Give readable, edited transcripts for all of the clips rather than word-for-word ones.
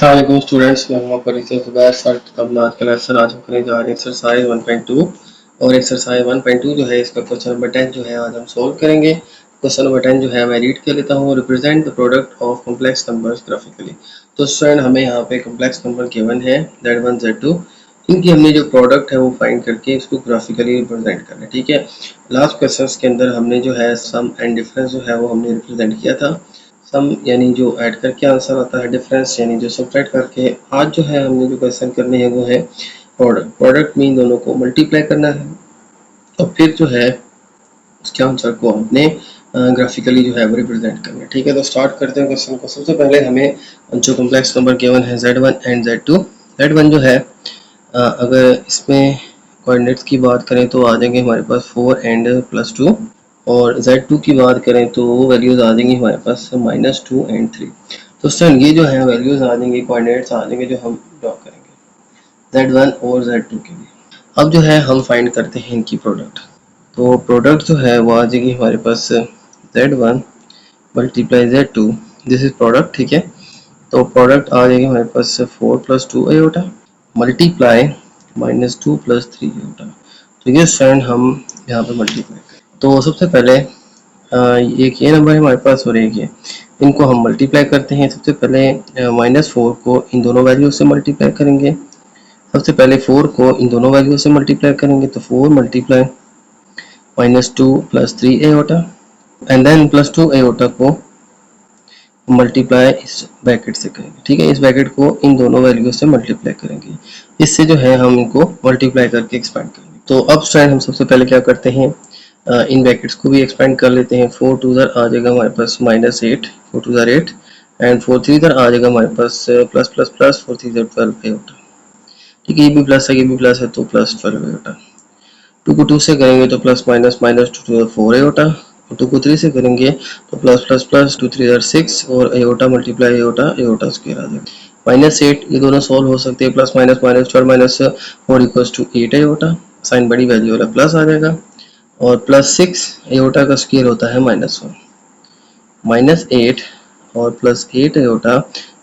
वालेकुम स्टूडेंट्स, मैं हूं आपका टीचर जुबैर सर। अपना आज का लेसन आज हम करने जा रहे हैं एक्सरसाइज 1.2 और एक्सरसाइज 1.2 जो है इसका क्वेश्चन नंबर 10 जो है आज हम सोल्व करेंगे। क्वेश्चन नंबर 10 जो है मैं रीड कर लेता हूँ। Represent the product of complex numbers graphically. तो स्टूडेंट हमें यहाँ पे कॉम्प्लेक्स नंबर गिवन है Z1 Z2। इनकी हमने जो प्रोडक्ट है वो फाइंड करके इसको ग्राफिकली रिप्रेजेंट करना है। ठीक है, लास्ट क्वेश्चन के अंदर हमने जो है सम एंड डिफरेंस जो है वो हमने रिप्रेजेंट किया था। सम यानी जो ऐड करके आंसर आता है, डिफरेंस यानी जो सब्ट्रैक्ट करके। आज जो है हमने जो क्वेश्चन करने हैं वो है प्रोडक्ट। प्रोडक्ट मीन दोनों को मल्टीप्लाई करना है और फिर जो है उसके आंसर को हमने ग्राफिकली जो है वो रिप्रेजेंट करना है। ठीक है, तो स्टार्ट करते हैं क्वेश्चन को। सबसे पहले हमें जो कॉम्प्लेक्स नंबर गिवन है Z1 एंड Z2। Z1 जो है अगर इसमें कोऑर्डिनेट्स की बात करें तो आ जाएंगे हमारे पास 4 एंड +2 और Z2 की बात करें तो वो वैल्यूज़ आ जाएंगी हमारे पास -2 एंड 3। तो स्टूडेंट ये जो है वैल्यूज़ आ जाएंगे, कोऑर्डिनेट्स आ जाएंगे जो हम ड्रॉ करेंगे Z1 और Z2 के लिए। अब जो है हम फाइंड करते हैं इनकी प्रोडक्ट। तो प्रोडक्ट जो है वो आ जाएगी हमारे पास Z1 multiply Z2, this is product. ठीक है, तो प्रोडक्ट आ जाएगी हमारे पास 4 + 2 आयोटा मल्टीप्लाई -2 + 3 आयोटा। तो ये स्टूडेंट हम यहाँ पे मल्टीप्लाई करें। तो सबसे पहले एक ये नंबर है हमारे पास और एक ये, इनको हम मल्टीप्लाई करते हैं। सबसे पहले -4 को इन दोनों वैल्यू से मल्टीप्लाई करेंगे। सबसे पहले 4 को इन दोनों वैल्यू से मल्टीप्लाई करेंगे तो 4 multiply -2 + 3 iota and then +2 iota को मल्टीप्लाई इस ब्रैकेट से करेंगे। ठीक है, इस ब्रैकेट को इन दोनों वैल्यू से मल्टीप्लाई करेंगे। इससे जो है हम इनको मल्टीप्लाई करके एक्सपेंड करेंगे। तो अब स्टूडेंट हम सबसे पहले क्या करते हैं, इन ब्रैकेट्स को भी एक्सपेंड कर लेते हैं। 4 2 आ जाएगा हमारे पास -8, 4 2 8 एंड 4 3 आ जाएगा हमारे पास प्लस प्लस प्लस 4 3 12 आयोटा। ठीक है, ये भी प्लस है ये भी प्लस है तो +12 आयोटा। 2 को 2 से करेंगे तो प्लस माइनस -2 4 आयोटा और 2 को 3 से करेंगे तो प्लस प्लस प्लस 2 3 6 और iota multiply iota iota square आ जाएगा -8। ये दोनों सॉल्व हो सकते हैं। प्लस माइनस -12 -4 = 8 आयोटा, साइन बड़ी वैल्यू वाला प्लस आ जाएगा और +6 आयोटा का स्क्वायर होता है -1 -8 और +8 आयोटा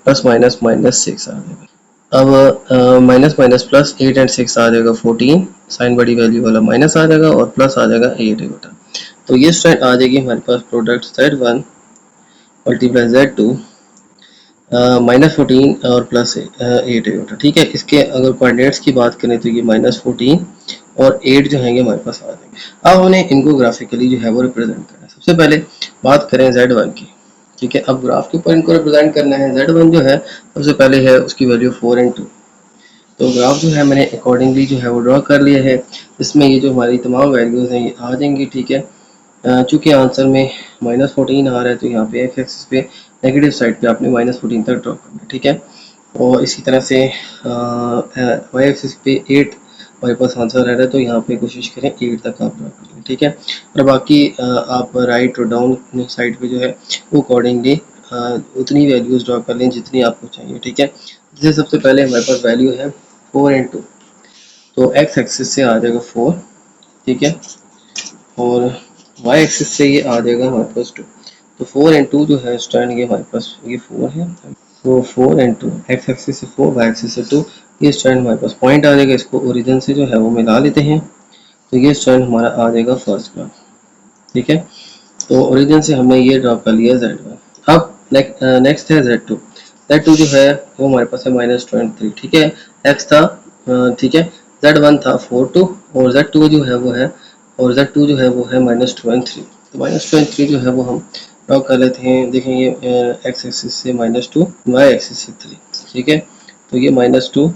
प्लस माइनस -6 आ जाएगा। अब माइनस माइनस प्लस 8 एंड 6 आ जाएगा 14, साइन बड़ी वैल्यू वाला माइनस आ जाएगा और प्लस आ जाएगा 8 आयोटा। तो ये स्ट्रेंथ आ जाएगी हमारे पास प्रोडक्ट Z1 मल्टीप्लाई Z2 -14 और +8 आयोटा। ठीक है, इसके अगर कोऑर्डिनेट्स की बात करें तो ये -14 और 8 जो हैंगे हमारे पास आ जाएंगे। अब हमने इनको ग्राफिकली जो है वो रिप्रेजेंट करना है। सबसे पहले बात करें Z1 की। ठीक है, अब ग्राफ के ऊपर इनको रिप्रेजेंट करना है। Z1 जो है सबसे पहले है उसकी वैल्यू 4 एंड 2। तो ग्राफ जो है मैंने अकॉर्डिंगली जो है वो ड्रॉ कर लिया है। इसमें ये जो हमारी तमाम वैल्यूज़ हैं ये आ जाएंगी। ठीक है, चूँकि आंसर में -14 आ रहा है तो यहाँ पे एक्स एक्सिस पे नेगेटिव साइड पे आपने -14 तक ड्रॉ करना है। ठीक है, और इसी तरह से वाई एक्सिस पे 8 हमारे पास आंसर आ रहा है तो यहाँ पे कोशिश करें 8 तक आप ड्रॉ करें। ठीक है, और बाकी आप राइट और डाउन साइड पे जो है वो अकॉर्डिंगली उतनी वैल्यूज़ ड्रॉ कर लें जितनी आपको चाहिए। ठीक है, जैसे सबसे पहले हमारे पास वैल्यू है 4 एंड 2, तो एक्स एक्सिस से आ जाएगा 4। ठीक है, और वाई एक्सिस से ये आ जाएगा हमारे पास 2। तो 4 एंड 2 जो है स्टैंड ये हमारे पास ये 4 है। तो 4 एंड 2 एक्स एक्सिस से 4 वाई एक्सिस से 2, ये स्टैंड हमारे पास पॉइंट आ जाएगा। इसको ओरिजिन से जो है वो मिला लेते हैं तो ये स्टैंड हमारा आ जाएगा फर्स्ट ग्राफ। ठीक है, तो ओरिजिन से हमने ये ड्रॉ कर लिया Z1। अब नेक्स्ट है Z2। Z2 जो है वो हमारे पास है -23। ठीक है, x था ठीक है, Z1 था 4 2 और Z2 जो है वो है जो है वो है -23। तो -23 जो है वो हम ड्रॉ कर लेते हैं। देखें ये x एक्सिस से -2, y एक्सिस से 3। ठीक है, तो ये -2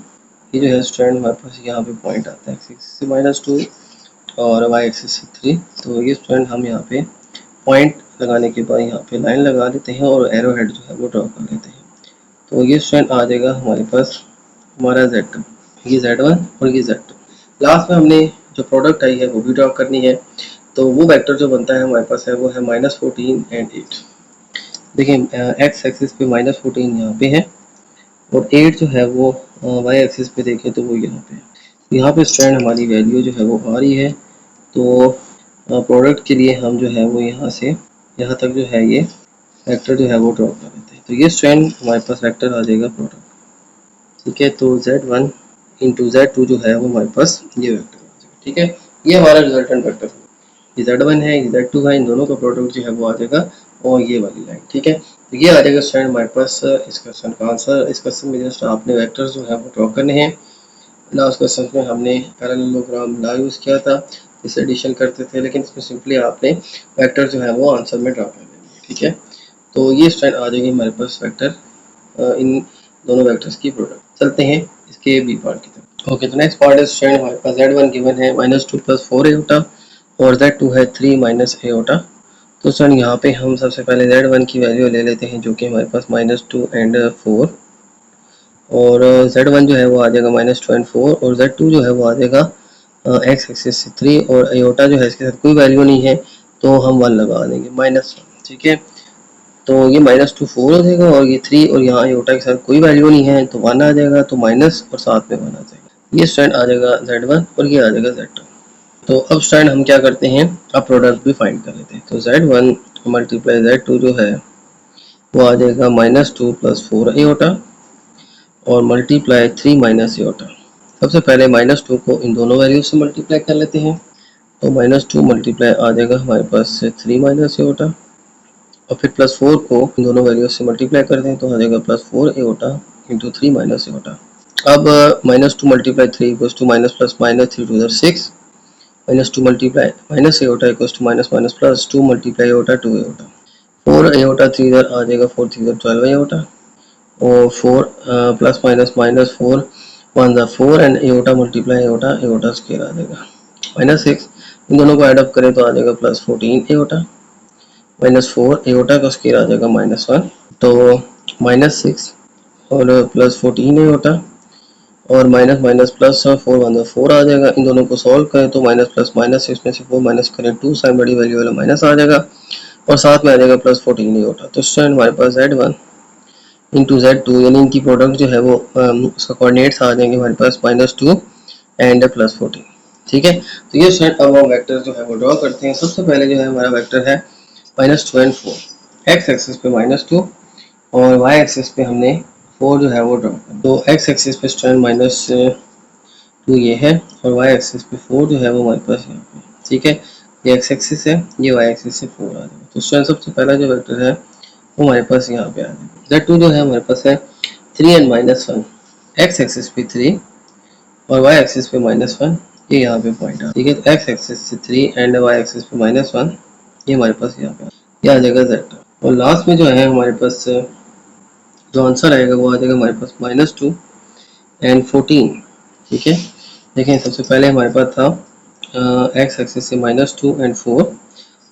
ये जो है स्टैंड हमारे पास यहाँ पे पॉइंट आता है x एक्सिस से -2 और y एक्सिस से 3। तो ये स्टैंड हम यहाँ पे पॉइंट लगाने के बाद यहाँ पे लाइन लगा देते हैं और एरो हेड जो है वो ड्रॉ कर लेते हैं। तो ये स्टैंड आ जाएगा हमारे पास हमारा Z2, ये Z1 और ये Z2। लास्ट में हमने जो प्रोडक्ट आई है वो भी ड्रॉ करनी है। तो वो वेक्टर जो बनता है हमारे पास है वो है -14 एंड 8। देखिए एक्स एक्सिस पे -14 यहाँ पे है और 8 जो है वो वाई एक्सिस पे देखें तो वो यहाँ पे है। यहाँ पे स्टैंड हमारी वैल्यू जो है वो आ रही है। तो प्रोडक्ट के लिए हम जो है वो यहाँ से यहाँ तक जो है ये वेक्टर जो है वो ड्रॉ कर लेते हैं। तो ये स्ट्रैंड हमारे पास वेक्टर आ जाएगा प्रोडक्ट। ठीक है। तो Z1 इंटू Z2 जो है वो हमारे पास ये वेक्टर आ जाएगा। ठीक है, ये हमारा रिजल्टेंट वेक्टर है। ये Z1 है, ये Z2 है, इन दोनों का प्रोडक्ट जो है वो आ जाएगा और ये वाली लाइन। ठीक है, तो ये आ जाएगा स्टूडेंट हमारे पास इस क्वेश्चन का आंसर। इस क्वेश्चन में जस्ट आपने वेक्टर्स जो है वो ड्रॉ करने हैं। लास्ट क्वेश्चन में हमने पैरेललोग्राम ला यूज़ किया था, इसे एडिशन करते थे, लेकिन इसमें सिंपली आपने वेक्टर जो है वो आंसर में ड्रॉ कर लेंगे। ठीक है, तो ये स्टूडेंट आ जाएगी हमारे पास वेक्टर इन दोनों वेक्टर्स की प्रोडक्ट। चलते हैं इसके बी पार्ट की तरफ। ओके, तो नेक्स्ट पार्ट है स्टूडेंट हमारे पास Z1 गिवन है -2 + 4 एटा और Z2 है 3 - एटा। तो स्टूडेंट यहाँ पे हम सबसे पहले Z1 की वैल्यू ले लेते हैं जो कि हमारे पास -2 एंड 4, और Z1 जो है वो आ जाएगा -2 एंड 4, और Z2 जो है वो आ जाएगा x एक्सिस से 3, और एटा जो है इसके साथ कोई वैल्यू नहीं है तो हम 1 लगा देंगे -1। ठीक है, तो ये -2 4 हो जाएगा, और ये 3, और यहाँ एटा के साथ कोई वैल्यू नहीं है तो 1 आ जाएगा, तो माइनस और साथ में 1 आ जाएगा। ये स्टैंड आ जाएगा Z1 और ये आ जाएगा Z2। तो अब स्टैंड हम क्या करते हैं, अब प्रोडक्ट भी फाइंड कर लेते हैं। तो Z1 मल्टीप्लाई Z2 जो है वो आ जाएगा -2 + 4 एटा और मल्टीप्लाई 3 - एटा। सबसे पहले -2 को इन दोनों वैल्यू से मल्टीप्लाई कर लेते हैं, तो -2 मल्टीप्लाई आ जाएगा हमारे पास 3 - एटा, और फिर +4 को इन दोनों वैल्यू से मल्टीप्लाई कर दें तो आ जाएगा +4 एटा इंटू 3 - एटा। अब -2 multiply 3 equals to minus plus minus 3 to 6, -2 multiply minus eta equals to minus minus plus 2 multiply eta 2 एटा, 4 एटा 3 इधर आ जाएगा, 4 3 12 एटा, और 4 प्लस माइनस माइनस 4 1 ज़ा 4 and Etah multiply Etah square आ जाएगा -6। इन दोनों को ऐड अप करें तो आ जाएगा +14 एटा -4 एटा का स्क्वायर आ जाएगा -1, तो -6 और +14 एटा और माइनस माइनस प्लस 4 1 ज़ा 4 आ जाएगा। इन दोनों को सॉल्व करें तो माइनस प्लस माइनस 6 में से 4 माइनस करें 2, साइन बड़ी वैल्यू वाला माइनस आ जाएगा, और साथ में आ जाएगा +14 एटा। तो स्टूडेंट हमारे पास Z1 इंटू Z2 यानी इनकी प्रोडक्ट जो है वो उसका कोऑर्डिनेट्स आ जाएंगे हमारे पास -2 एंड +14। ठीक है, तो ये स्टूडेंट अब हम वेक्टर जो है वो ड्रॉ करते हैं। सबसे पहले जो है हमारा वेक्टर है -2 एंड 4, एक्स एक्सिस पे -2 और वाई एक्सिस पे हमने 4 जो है वो ड्रॉ कर। तो एक्स एक्सिस पे स्टूडेंट -2 ये है, और वाई एक्सिस पे 4 जो है वो हमारे पास यहाँ पे। ठीक है, ये एक्स एक्सिस है, ये वाई एक्सिस से 4 आ जाएगा। तो स्टूडेंट सबसे पहला जो वेक्टर है वो हमारे पास यहाँ पे आ जाएगा। Z2 जो है हमारे पास है 3 एंड -1, एक्स एक्सिस पे 3 और वाई एक्सिस पे -1, ये यहाँ पे पॉइंट आ। ठीक है, तो एक्स एक्सिस से 3 एंड वाई एक्सिस पे -1, ये हमारे पास यहाँ पे ये आ जाएगा Z2। और लास्ट में जो है हमारे पास जो आंसर आएगा वो आ जाएगा हमारे पास -2 एंड 14। ठीक है, देखें सबसे पहले हमारे पास था एक्स एक्सिस से -2 एंड 4,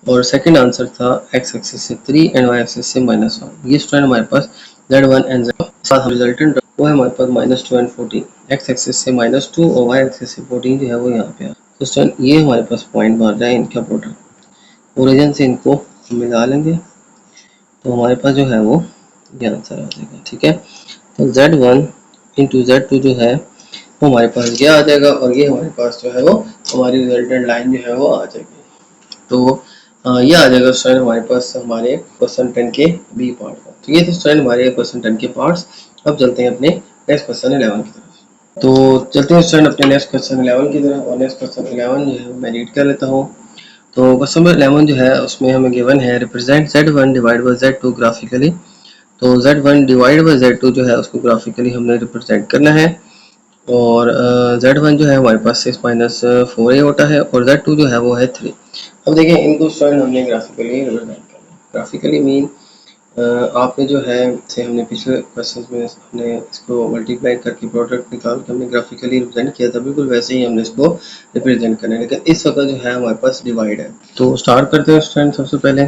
और सेकंड आंसर था एक्स एक्सिस से 3 एंड वाई एक्सिस से -1। ये स्टूडेंट हमारे पास Z1 एंड Z2 साथ रिजल्टेंट वो है हमारे पास -2 एंड 14, एक्स एक्सिस से -2 और वाई एक्सिस से 14 जो है वो यहाँ पे है। तो स्टूडेंट ये हमारे पास पॉइंट बन रहा है इनका प्रोडक्ट, ओरिजिन से इनको मिला लेंगे तो हमारे पास जो है वो ये आंसर आ जाएगा। ठीक है, तो Z1 इंटू Z2 जो है वो हमारे पास ये आ जाएगा, और ये हमारे पास जो है वो हमारी रिजल्टेंट लाइन जो है वो आ जाएगी। तो ये आ जाएगा स्टूडेंट हमारे पास हमारे क्वेश्चन 10 के बी पार्ट का। तो ये थे स्टूडेंट हमारे क्वेश्चन 10 के पार्ट्स। अब चलते हैं अपने नेक्स्ट क्वेश्चन 11 की तरफ। तो चलते हैं स्टूडेंट अपने नेक्स्ट क्वेश्चन 11 की तरफ, और नेक्स्ट क्वेश्चन 11 जो है मैं रीड कर लेता हूँ। तो क्वेश्चन नंबर 11 जो है उसमें हमें गिवन है represent Z1 divide by Z2 graphically. तो Z1 डिवाइड बाय Z2 जो है उसको ग्राफिकली हमने रिप्रेजेंट करना है, और Z1 जो है हमारे पास 6 - 4 एटा है, और Z2 जो है वो है 3। अब देखिए इनको स्टूडेंट हमने ग्राफिकली रिप्रेजेंट करना है। ग्राफिकली मीन आपने जो है से हमने पिछले क्वेश्चन में हमने इसको मल्टीप्लाई करके प्रोडक्ट निकाल के हमने ग्राफिकली रिप्रेजेंट किया था, बिल्कुल वैसे ही हमने इसको रिप्रेजेंट करना है, लेकिन इस वक्त जो है हमारे पास डिवाइड है। तो स्टार्ट करते हैं स्टूडेंट। सबसे पहले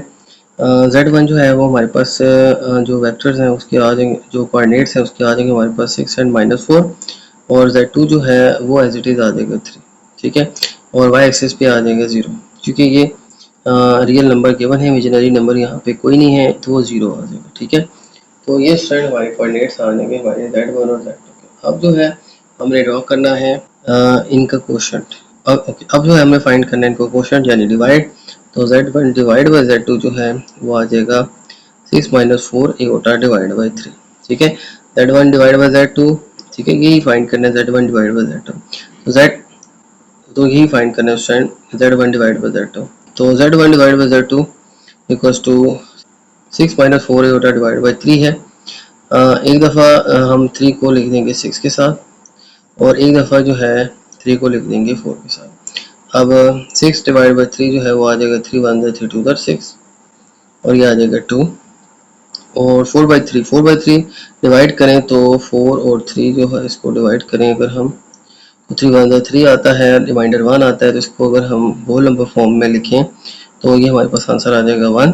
Z1 जो है वो हमारे पास जो वेक्टर्स हैं उसके आ जाएंगे, जो कोऑर्डिनेट्स हैं उसके आ जाएंगे हमारे पास 6 एंड -4, और Z2 जो है वो एज इट इज़ आ जाएगा 3। ठीक है, और वाई एक्सिस पे आ जाएगा 0, क्योंकि ये रियल नंबर गिवन है, इमेजिनरी नंबर यहाँ पे कोई नहीं है तो वो 0 आ जाएगा। ठीक है, तो ये स्टूडेंट हमारे कोऑर्डिनेट्स आ जाएंगे हमारे Z1 और Z2 के। अब जो है हमने ड्रॉ करना है इनका कोशेंट। अब जो है हमें फाइंड करना है इनका कोशेंट यानी डिवाइड। तो Z1 डिवाइड बाय Z2 जो है वो आ जाएगा 6 - 4 एटा डिवाइड बाय 3। ठीक है, Z1 डिवाइड बाय Z2 ठीक है, यही फाइंड करना है Z1 डिवाइड बाई Z2। तो यही फाइंड करना है student Z1 divide by Z2। तो Z1 divide by Z2 equals to 6 माइनस 4 होता डिवाइड बाई 3 है। एक दफ़ा हम 3 को लिख देंगे 6 के साथ और एक दफ़ा जो है 3 को लिख देंगे 4 के साथ। अब 6 डिवाइड बाई 3 जो है वो आ जाएगा 3 1 3 2 6 और ये आ जाएगा 2 और 4/3 डिवाइड करें तो 4 और 3 जो है इसको डिवाइड करें अगर हम तो 3 1 3 आता है, रिमाइंडर 1 आता है, तो इसको अगर हम होल नंबर फॉर्म में लिखें तो ये हमारे पास आंसर आ जाएगा 1,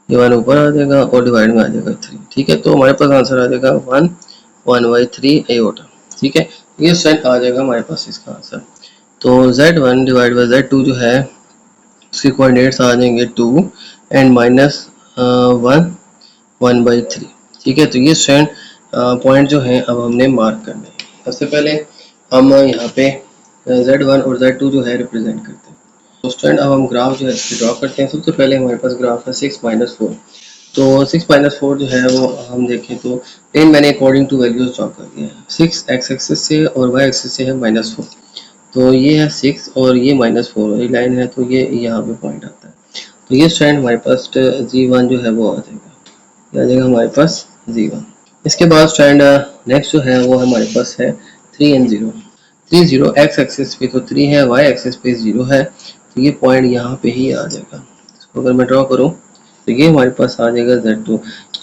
ये 1 ऊपर आ जाएगा और डिवाइड में आ जाएगा 3। ठीक है, तो हमारे पास आंसर आ जाएगा 1 1/3 एओटा। ठीक है, ये सेट आ जाएगा हमारे पास इसका आंसर। तो Z1 डिवाइड बाई Z2 जो है उसके कोऑर्डिनेट्स आ जाएंगे 2 एंड माइनस 1 1/3। ठीक है, तो ये स्टैंड पॉइंट जो है अब हमने मार्क करने हैं। सबसे पहले हम यहाँ पे Z1 और Z2 जो है रिप्रेजेंट करते हैं। तो स्टूडेंट अब हम ग्राफ जो है इसकी ड्रॉ करते हैं। सबसे पहले हमारे पास ग्राफ है 6 माइनस 4। तो 6 माइनस 4 जो है वो हम देखें तो प्लेन मैंने अकॉर्डिंग टू वैल्यूज ड्रॉ कर दिया है। 6 एक्स एक्सिस से और वाई एक्सिस से है -4। तो ये है 6 और ये -4 वाली लाइन है, तो ये यहाँ पे पॉइंट आता है। तो ये स्टूडेंट हमारे पास G1 जो है वो आ जाएगा, ये आ जाएगा हमारे पास G1। इसके बाद स्टूडेंट नेक्स्ट जो है वो हमारे पास है 3 and 0। 3 0 एक्स एक्सिस पे तो 3 है, वाई एक्सिस पे 0 है, तो ये पॉइंट यहाँ पे ही आ जाएगा। इसको अगर मैं ड्रॉ करूँ तो ये हमारे पास आ जाएगा Z2।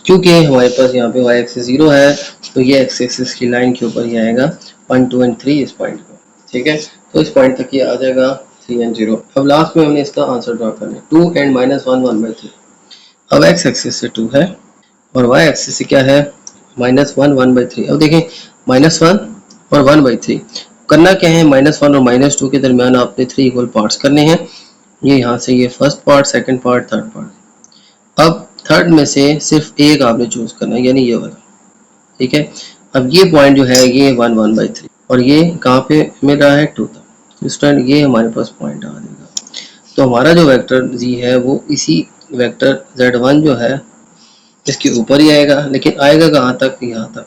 क्योंकि हमारे पास यहाँ पे वाई एक्सिस 0 है तो ये एक्स एक्सिस की लाइन के ऊपर ही आएगा 1 2 and 3 इस पॉइंट को। ठीक है, तो इस पॉइंट तक ये आ जाएगा 3 and 0। अब लास्ट में हमने इसका आंसर ड्रॉ करना है 2 and -1 1/3। अब एक्स एक्सिस से 2 है और वाई एक्सिस से क्या है -1 1/3। अब देखें -1 और 1/3 करना क्या है, -1 और -2 के दरमियान आपने 3 इक्वल पार्ट्स करने हैं। ये यहाँ से ये first part, second part, third part. अब थर्ड में से सिर्फ एक आपने चूज करना है, यानी ये वाला। ठीक है, अब ये पॉइंट जो है ये 1 1/3 और ये कहाँ पे मिल रहा है 2 तक। स्टूडेंट ये हमारे पास पॉइंट आ जाएगा। तो हमारा जो वेक्टर जी है वो इसी वेक्टर Z1 जो है इसके ऊपर ही आएगा, लेकिन आएगा कहाँ तक, यहाँ तक।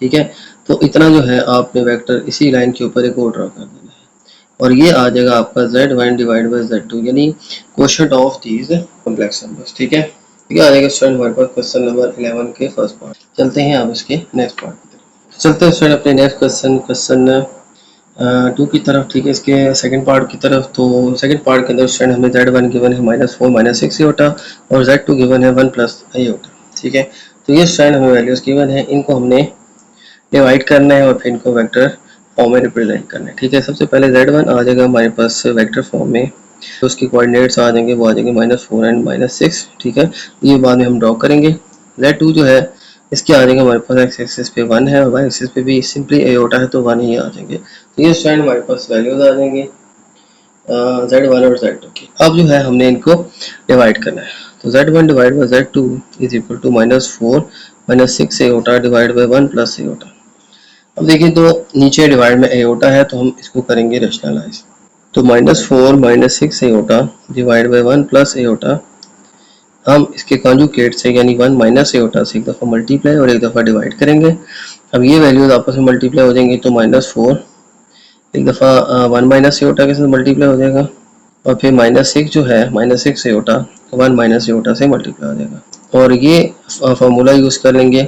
ठीक है, तो इतना जो है आपने वेक्टर इसी लाइन के ऊपर एक और ड्रॉ कर देना है और ये आ जाएगा आपका Z1 डिवाइड बाई Z2 यानी quotient of these complex numbers. ठीक है, ये आ जाएगा स्टूडेंट हमारे पास क्वेश्चन नंबर 11 के फर्स्ट पार्ट। चलते हैं अब इसके नेक्स्ट पार्ट की तरफ। चलते हैं स्टूडेंट अपने नेक्स्ट क्वेश्चन 2 की तरफ। ठीक है, इसके सेकंड पार्ट की तरफ। तो सेकंड पार्ट के अंदर स्टूडेंट हमें Z1 गिवन है -4 -6 एओटा और Z2 गिवन है 1 + एओटा। ठीक है, तो ये स्टूडेंट हमें वैल्यूज गिवन है, इनको हमने डिवाइड करना है और फिर इनको वेक्टर फॉर्म में रिप्रेजेंट करना है। ठीक है, सबसे पहले Z1 आ जाएगा हमारे पास वेक्टर फॉर्म में, तो उसके कोऑर्डिनेट्स आ जाएंगे, वो आ जाएंगे -4 and -6। ठीक है, ये बाद में हम ड्रॉ करेंगे। Z2 जो है इसके आ जाएंगे हमारे पास एक्स एक्सिस पे 1 है और वाई एक्सिस पे भी सिंपली एओटा है तो 1 ही आ जाएंगे। तो ये स्टूडेंट हमारे पास वैल्यूज आ जाएंगे Z1 और Z2 की। अब जो है हमने इनको डिवाइड करना है। तो Z1 divide by Z2 is equal to -4 -6 iota divide by 1 + iota. अब देखिए तो नीचे डिवाइड में एओटा है तो हम इसको करेंगे रेशनलाइज। तो -4 -6 एओटा डिवाइड बाई 1 + एओटा हम इसके कॉन्जुगेट से यानी 1 - एओटा से एक दफ़ा मल्टीप्लाई और एक दफ़ा डिवाइड करेंगे। अब ये वैल्यूज आपस में मल्टीप्लाई हो जाएंगी तो -4 एक दफ़ा 1 - एओटा के साथ मल्टीप्लाई हो जाएगा और फिर -6 जो है -6 एओटा 1 - एओटा से मल्टीप्लाई हो जाएगा और ये फार्मूला यूज़ कर लेंगे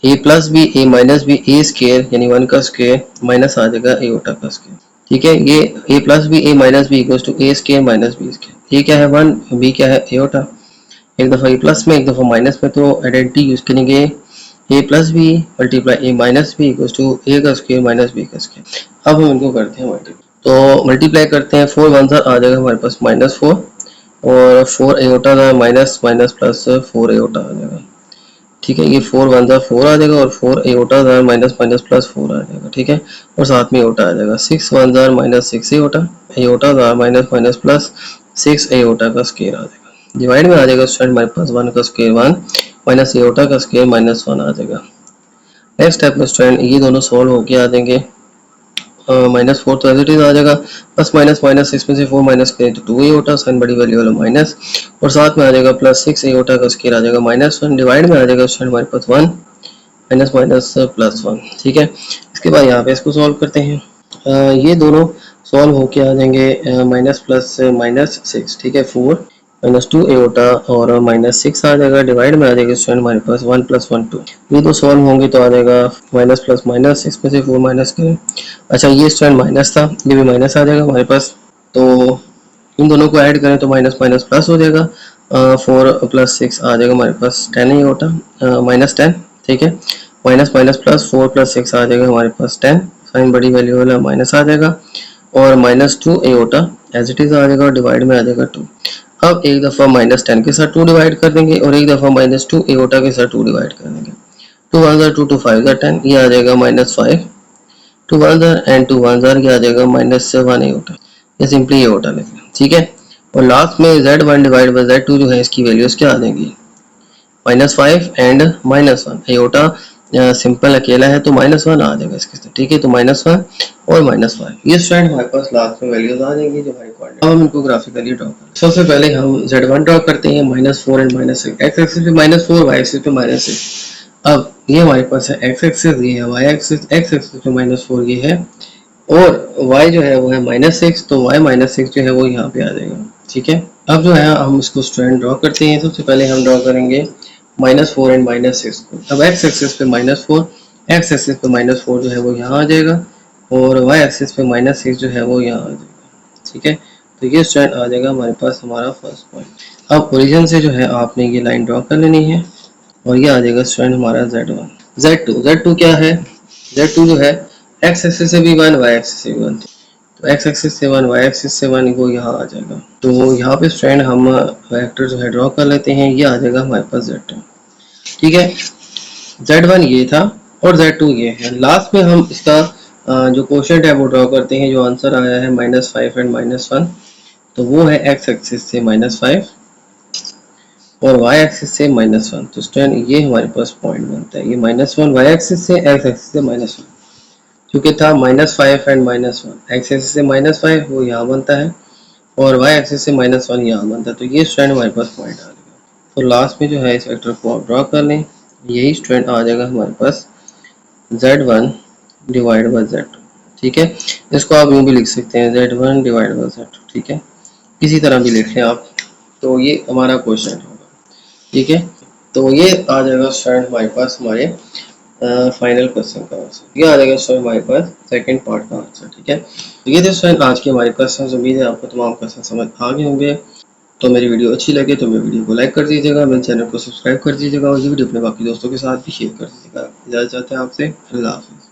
a + b a - b a square यानी 1 का स्क्वायर माइनस आ जाएगा एओटा का स्क्वायर। ठीक है, ये a + b a - b equals to a square - b square. ये क्या है 1, b क्या है एओटा। एक दफ़ा ए प्लस में एक दफ़ा माइनस में, तो आइडेंटिटी यूज़ करेंगे a + b × a - b equals to a का स्क्वायर - b का स्क्वायर। अब हम इनको करते हैं मल्टीप्लाई। तो मल्टीप्लाई करते हैं 4 1 आ जाएगा हमारे पास -4 और 4 एओटा का माइनस माइनस प्लस 4 एओटा आ जाएगा। ठीक है, ये 4 1 4 आ जाएगा और 4 एओटा माइनस माइनस प्लस 4 आ जाएगा। ठीक है, और साथ में एओटा आ जाएगा 6 1 -6 aorta minus minus plus 6 aorta का स्क्वायर आ जाएगा। डिवाइड में आ जाएगा स्टूडेंट हमारे पास 1 का स्क्वायर 1 माइनस एओटा का स्क्वायर -1 आ जाएगा। नेक्स्ट स्टेप में स्टूडेंट ये दोनों सॉल्व होके आ जाएंगे। -4 तो एज इट इज आ जाएगा, प्लस माइनस माइनस इसमें से 4 माइनस करें तो 2 एओटा साइन बड़ी वैल्यू वाला माइनस और साथ में आ जाएगा +6 एओटा का स्क्वायर आ जाएगा -1। डिवाइड में आ जाएगा स्टूडेंट हमारे पास 1 माइनस माइनस प्लस 1, ठीक है। इसके बाद यहाँ पे इसको सॉल्व करते हैं। ये दोनों सॉल्व होके आ जाएंगे माइनस प्लस माइनस 6, ठीक है। 4 माइनस 2 एओटा और माइनस 6 आ जाएगा, डिवाइड में आ जाएगा स्टूडेंट हमारे पास 1 प्लस 1 2। ये दो सॉल्व होंगे तो आ जाएगा माइनस प्लस माइनस, इसमें से 4 माइनस करें। अच्छा ये स्टूडेंट माइनस था, ये भी माइनस आ जाएगा हमारे पास, तो इन दोनों को ऐड करें तो माइनस माइनस प्लस हो जाएगा। 4 प्लस 6 आ जाएगा हमारे पास 10 एओटा माइनस 10, ठीक है। माइनस माइनस प्लस 4 प्लस 6 आ जाएगा हमारे पास 10, साइन बड़ी वैल्यू वाला माइनस आ जाएगा, और minus 2 iota as it is आ जाएगा और डिवाइड में आ जाएगा 2। अब एक दफ़ा माइनस 10 के साथ 2 डिवाइड कर देंगे और एक दफ़ा माइनस 2 एओटा के साथ 2 डिवाइड कर देंगे। 2 1 ज़ार 2 2 5 ज़ार 10, ये आ जाएगा माइनस 5, 2 1 ज़ार एंड 2 1 ज़ार, ये आ जाएगा माइनस 1 एओटा, ये सिंपली एओटा लिखें, ठीक है। और लास्ट में z1 डिवाइड बाई z2 जो है इसकी वैल्यूज क्या आ जाएगी, minus 5 and minus 1। Aorta simple अकेला है तो माइनस 1 आ जाएगा इसके साथ, ठीक है। तो माइनस 1 और माइनस 5, ये स्टूडेंट हमारे पास लास्ट में वैल्यूज आ जाएंगी जो हमारी कोऑर्डिनेट। अब हम इनको ग्राफिकली ड्रॉ करें। सबसे पहले हम z1 ड्रॉ करते हैं, minus 4 and minus 6, x axis पे माइनस 4, वाई एक्सिस पे माइनस 6। अब ये हमारे पास है एक्स एक्सिस, ये है वाई एक्सिस, एक्स एक्सिस पे माइनस 4 ये है, और y जो है वो है माइनस 6, तो y माइनस 6 जो है वो यहाँ पे आ जाएगा, ठीक है। अब जो है हम इसको स्टूडेंट ड्रॉ करते हैं। सबसे पहले हम ड्रॉ करेंगे माइनस 4 एंड माइनस 6 को। अब x एक्सिस पे माइनस 4, एक्स एक्सिस पे माइनस 4 जो है वो यहाँ आ जाएगा, और y एक्सिस पे माइनस 6 जो है वो यहाँ आ जाएगा, ठीक है। तो ये स्टूडेंट आ जाएगा हमारे पास हमारा फर्स्ट पॉइंट। अब ओरिजिन से जो है आपने ये लाइन ड्रॉ कर लेनी है, और ये आ जाएगा स्टूडेंट हमारा z1। z2 क्या है, z2 जो है x एक्सिस से भी 1, y एक्सिस से भी 1, तो x एक्सिस से 1, y एक्सिस से 1 वो यहाँ आ जाएगा। तो यहाँ पे स्ट्रैंड हम वेक्टर जो है ड्रॉ कर लेते हैं, ये आ जाएगा हमारे पास z2, ठीक है। z1 ये था और z2 ये है। लास्ट में हम इसका जो क्वोशंट है वो ड्रॉ करते हैं। जो आंसर आया है माइनस 5 एंड माइनस 1, तो वो है x एक्सिस से माइनस 5 और y एक्सिस से माइनस 1। तो स्टूडेंट ये हमारे पास पॉइंट बनता है, ये माइनस 1 y एक्सिस से, x एक्सिस से माइनस 1, क्योंकि था minus 5 and minus 1, x axis से माइनस 5 वो यहाँ बनता है, और y एक्सिस से माइनस 1 यहाँ बनता है। तो ये स्टूडेंट हमारे पास पॉइंट आ जाएगा। तो लास्ट में जो है इस वेक्टर को आप ड्रॉ कर लें, यही स्टूडेंट आ जाएगा हमारे पास z1 डिवाइड बाई z2, ठीक है। इसको आप यूँ भी लिख सकते हैं z1 डिवाइड बाई z2, ठीक है, किसी तरह भी लिख लें आप। तो ये हमारा क्वेश्चन होगा, ठीक है। तो ये आ जाएगा स्टूडेंट हमारे पास हमारे फाइनल क्वेश्चन का आंसर, ये आ जाएगा सर हमारे पास सेकंड पार्ट का आंसर, ठीक है। तो ये थे स्टूडेंट आज के हमारे क्वेश्चन। उम्मीद है आपको तमाम क्वेश्चन समझ आ गए होंगे। तो मेरी वीडियो अच्छी लगे तो मेरी वीडियो को लाइक कर दीजिएगा, मेरे चैनल को सब्सक्राइब कर दीजिएगा, और ये वीडियो अपने बाकी दोस्तों के साथ भी शेयर कर दीजिएगा। इजाज़त चाहते हैं आपसे, अल्लाह हाफ़िज़।